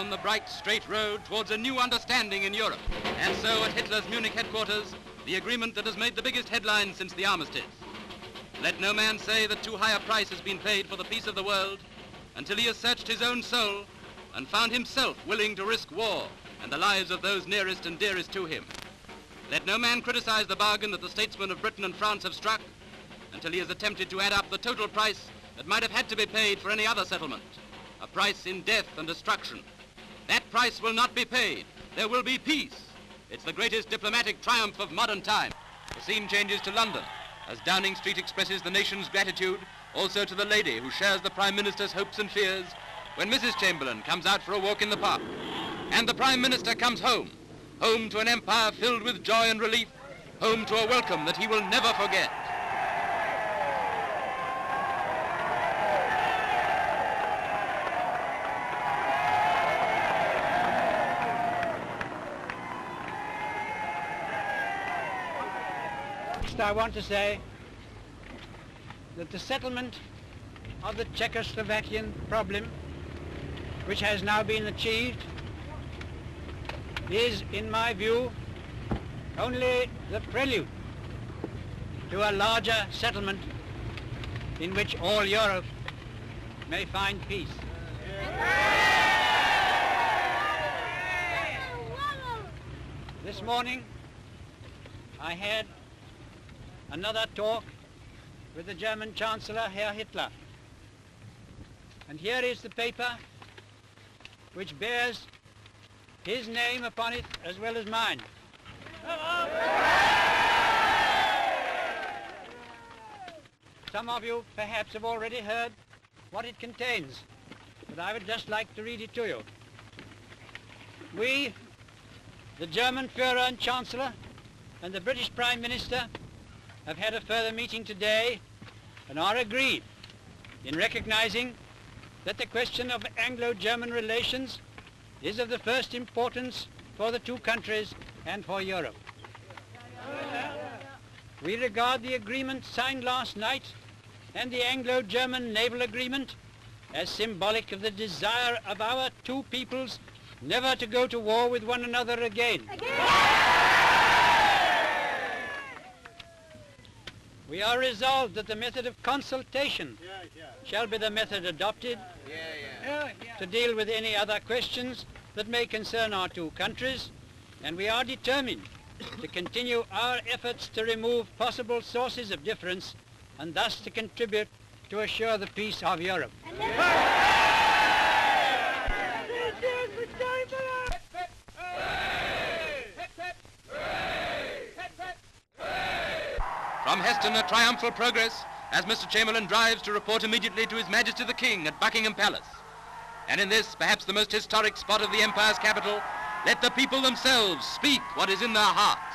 on the bright, straight road towards a new understanding in Europe. And so at Hitler's Munich headquarters, the agreement that has made the biggest headlines since the armistice. Let no man say that too high a price has been paid for the peace of the world until he has searched his own soul and found himself willing to risk war and the lives of those nearest and dearest to him. Let no man criticize the bargain that the statesmen of Britain and France have struck until he has attempted to add up the total price that might have had to be paid for any other settlement, a price in death and destruction. That price will not be paid. There will be peace. It's the greatest diplomatic triumph of modern time. The scene changes to London as Downing Street expresses the nation's gratitude also to the lady who shares the Prime Minister's hopes and fears when Mrs. Chamberlain comes out for a walk in the park. And the Prime Minister comes home, home to an empire filled with joy and relief, home to a welcome that he will never forget. I want to say that the settlement of the Czechoslovakian problem, which has now been achieved, is, in my view, only the prelude to a larger settlement in which all Europe may find peace. This morning I had another talk with the German Chancellor, Herr Hitler. And here is the paper which bears his name upon it as well as mine. Some of you perhaps have already heard what it contains, but I would just like to read it to you. We, the German Führer and Chancellor, and the British Prime Minister have had a further meeting today and are agreed in recognizing that the question of Anglo-German relations is of the first importance for the two countries and for Europe. We regard the agreement signed last night and the Anglo-German naval agreement as symbolic of the desire of our two peoples never to go to war with one another again. We are resolved that the method of consultation shall be the method adopted to deal with any other questions that may concern our two countries, and we are determined to continue our efforts to remove possible sources of difference and thus to contribute to assure the peace of Europe. From Heston, a triumphal progress as Mr. Chamberlain drives to report immediately to His Majesty the King at Buckingham Palace. And in this, perhaps the most historic spot of the Empire's capital, let the people themselves speak what is in their hearts.